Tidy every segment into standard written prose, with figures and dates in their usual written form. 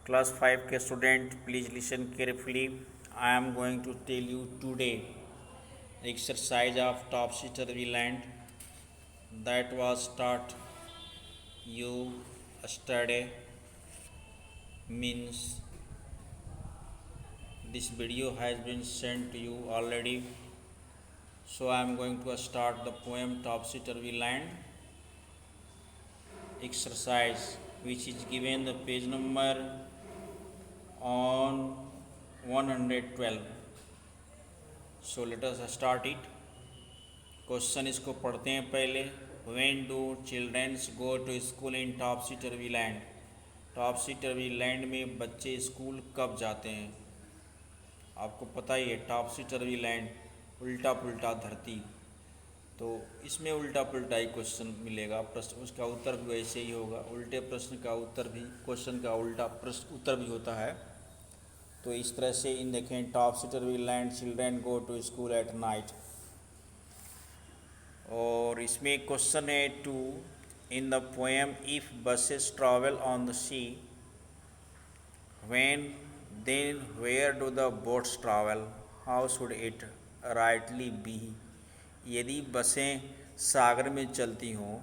Class 5 के student, please listen carefully. I am going to tell you today exercise of topsy-turvy land that was taught you yesterday. Means this video has been sent to you already. So I am going to start the poem Topsy-Turvy Land exercise, which is given the page number on 112. So let us start it. Question इसको पढ़ते हैं पहले. When do children go to school in topsy-turvy land? topsy-turvy land में बच्चे school कब जाते हैं? आपको पता ही है topsy-turvy land उल्टा पुल्टा धरती. तो इसमें उल्टा पुल्टा ही क्वेश्चन मिलेगा. प्रश्न उसका उत्तर भी वैसे ही होगा. उल्टे प्रश्न का उत्तर भी क्वेश्चन का उल्टा प्रश्न उत्तर भी होता है. तो इस तरह से इन देखें topsy-turvy land children go to school at night. और इसमें क्वेश्चन है 2. In the poem if buses travel on the sea when then where do the boats travel how should it rightly be. यदि बसें सागर में चलती हों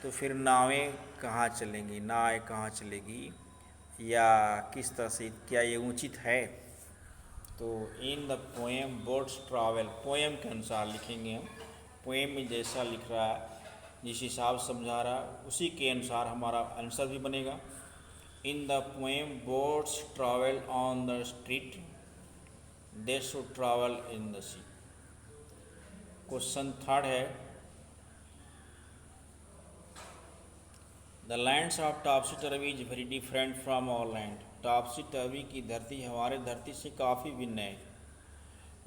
तो फिर नावें कहाँ चलेंगी, नावें कहाँ चलेगी, या किस तरह से, क्या ये उचित है? तो इन the poem boats travel, poem के अनुसार लिखेंगे हम. पोएम में जैसा लिख रहा है, जिस हिसाब से समझा रहा है, उसी के अनुसार हमारा आंसर भी बनेगा. In the poem boats travel on the street they should travel in the sea. Question 3 है. The lands of topsy turvy is very different from our land. Topsy turvy की धरती हमारे धरती से काफ़ी भिन्न है.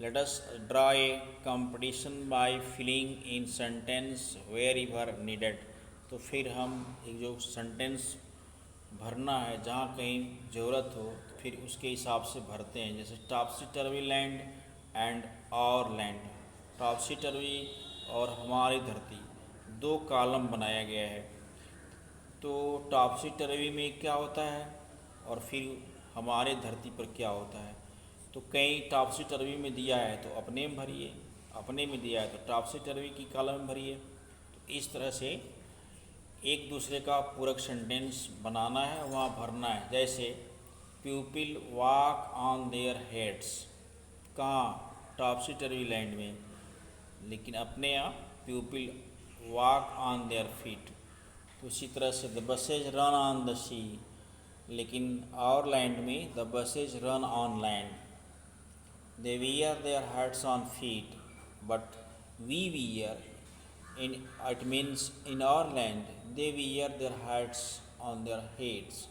Let us draw a competition by filling in sentence wherever needed. तो फिर हम एक जो सेंटेंस भरना है जहाँ कहीं ज़रूरत हो तो फिर उसके हिसाब से भरते हैं. जैसे टॉप्सी-टर्वी लैंड एंड आवर लैंड. टॉप्सी-टर्वी और हमारी धरती, 2 कॉलम बनाया गया है. तो टॉप्सी-टर्वी में क्या होता है और फिर हमारे धरती पर क्या होता है. तो कहीं टॉप्सी-टर्वी में दिया है तो अपने में भरिए, अपने में दिया है तो टॉप्सी-टर्वी की कॉलम में भरिए. तो इस तरह से एक दूसरे का पूरक सेंटेंस बनाना है, वहाँ भरना है. जैसे people walk on their heads, कहाँ? टॉप्सी-टर्वी लैंड में. लेकिन अपने यहाँ people walk on their feet. तो इसी तरह से the buses run on the sea, लेकिन आवर लैंड में the buses run on land. They wear their hats on feet, but we wear, it means in our land, they wear their hats on their heads.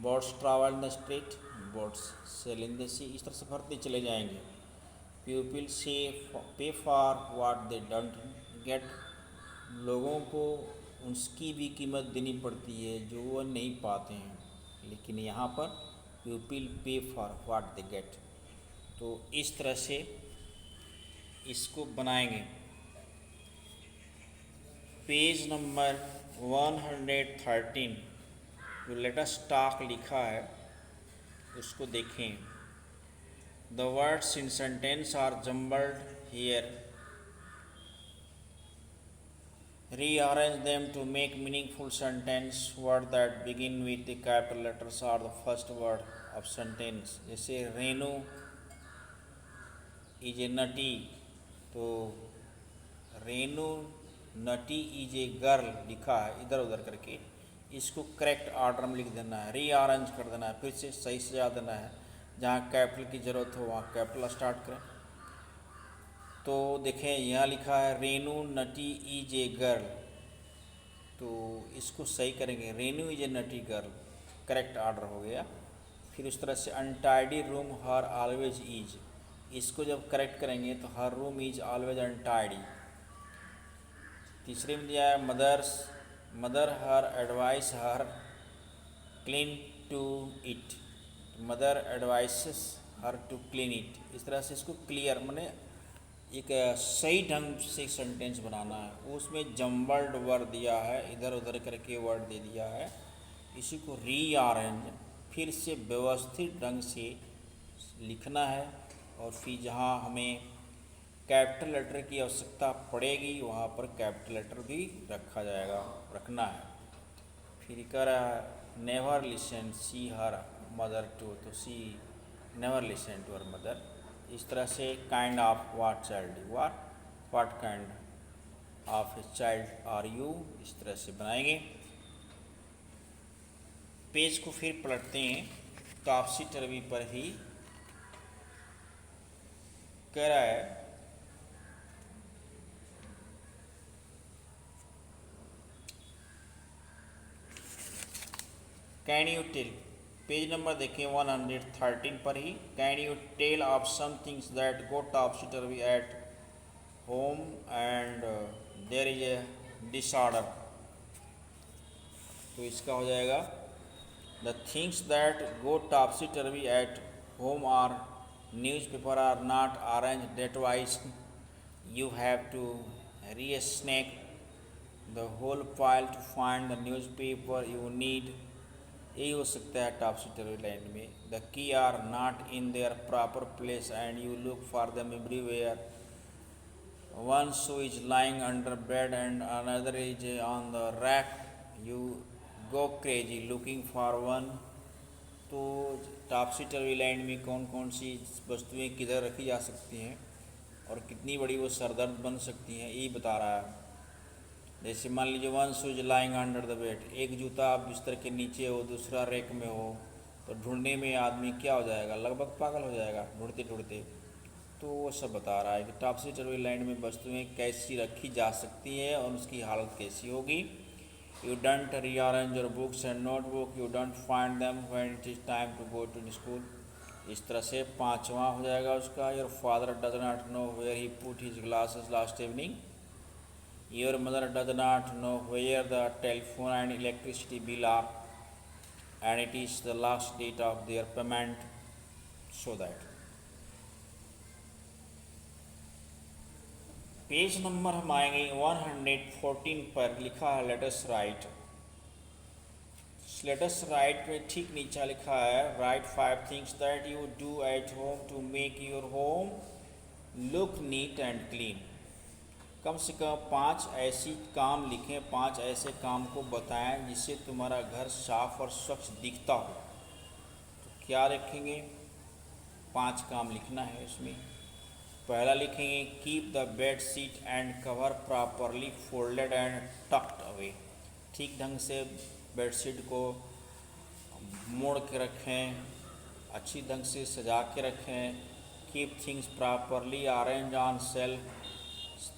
Boats travel in the street, boats sail in the sea. इस तरह से भरते चले जाएंगे. People pay for what they don't get. लोगों को उसकी भी कीमत देनी पड़ती है जो वो नहीं पाते हैं. लेकिन यहाँ पर people pay for what they get. तो इस तरह से इसको बनाएंगे. पेज नंबर 113 जो लेट अस टॉक लिखा है उसको देखें. The words in sentence are jumbled here. Rearrange them to make meaningful sentence. Word that begin with the capital letters are the first word of sentence. जैसे Renu is a नटी, तो Renu naughty is a girl लिखा है इधर उधर करके. इसको correct order में लिख देना है, रीअरेंज कर देना है, फिर से सही सजा देना है. जहाँ कैपिटल की ज़रूरत हो वहाँ कैपिटल स्टार्ट करें. तो देखें यहाँ लिखा है Renu naughty is a girl. तो इसको सही करेंगे, Renu is a naughty girl, correct order हो गया. फिर उस तरह से untidy room her always is. इसको जब करेक्ट करेंगे तो her room is always untidy. तीसरे में दिया है mother her advice her clean to it. Mother advises her to clean it. इस तरह से इसको क्लियर माने एक सही ढंग से सेंटेंस बनाना है. उसमें जम्बल्ड वर्ड दिया है, इधर उधर करके वर्ड दे दिया है. इसी को रीअरेंज फिर से व्यवस्थित ढंग से लिखना है और फिर जहाँ हमें कैपिटल लेटर की आवश्यकता पड़ेगी वहाँ पर कैपिटल लेटर भी रखना है। फिर कह रहा है never listen she her mother to, तो she never listen to her mother. इस तरह से kind of what child you are, what kind of a child are you, इस तरह से बनाएंगे। पेज को फिर पलटते हैं, टॉपसी टर्वी पर ही कह रहा है can you tell, page number देखें 113 पर ही, can you tell of some things that go topsy turvy at home and there is a disorder. तो इसका हो जाएगा the things that go topsy turvy at home are newspaper are not arranged that wise, you have to re-snake the whole file to find the newspaper you need। यही हो सकता है topsy turvy line में। The keys are not in their proper place and you look for them everywhere. One shoe is lying under bed and another is on the rack, you go crazy looking for one. तो topsy turvy line में कौन कौन सी वस्तुएं किधर रखी जा सकती हैं और कितनी बड़ी वो सरदर्द बन सकती हैं, यही बता रहा है। जैसे मान लीजिए one shoes lying under the bed, एक जूता बिस्तर के नीचे हो, दूसरा रैक में हो, तो ढूंढने में आदमी क्या हो जाएगा, लगभग पागल हो जाएगा ढूंढते ढूंढते। तो वो सब बता रहा है कि टॉपसी टर्वी लाइन में वस्तुएं कैसी रखी जा सकती हैं और उसकी हालत कैसी होगी। You don't rearrange your books and notebook, you don't find them when it is time to go to school। इस तरह से पाँचवा हो जाएगा उसका, your father does not know where he put his glasses last evening। Your mother does not know where the telephone and electricity bill are and it is the last date of their payment, so that। Page number हम आएंगे 114 पर, लिखा है let us write. Let us write में ठीक नीचे लिखा है write 5 things that you do at home to make your home look neat and clean. कम से कम 5 ऐसी काम लिखें, 5 ऐसे काम को बताएं जिससे तुम्हारा घर साफ और स्वच्छ दिखता हो। तो क्या लिखेंगे, 5 काम लिखना है उसमें। पहला लिखेंगे keep the bed sheet and cover properly folded and tucked away. ठीक ढंग से बेडशीट को मोड़ के रखें, अच्छी ढंग से सजा के रखें। Keep things properly arrange on self,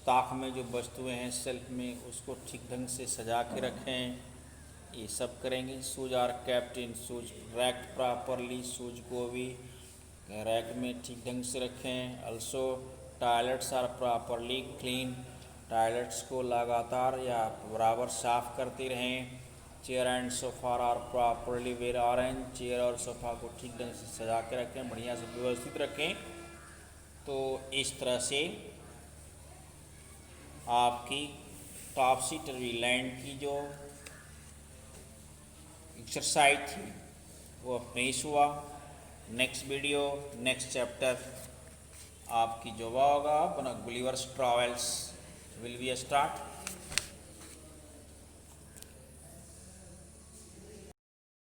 ताक में जो वस्तुएं हैं सेल्फ में उसको ठीक ढंग से सजा के रखें, ये सब करेंगे। Shoes are kept in shoes racked properly, shoes को भी रैक में ठीक ढंग से रखें। Also toilets are properly clean, toilets को लगातार या बराबर साफ करते रहें। Chair and sofa are properly well arrange, chair और सोफ़ा को ठीक ढंग से सजा के रखें, बढ़िया से व्यवस्थित रखें। तो इस तरह से आपकी टॉपसी टर्वी लाइन की जो एक्सरसाइज थी वो फिनिश हुआ। नेक्स्ट वीडियो नेक्स्ट चैप्टर आपकी जो होगा Gulliver's travels will be start.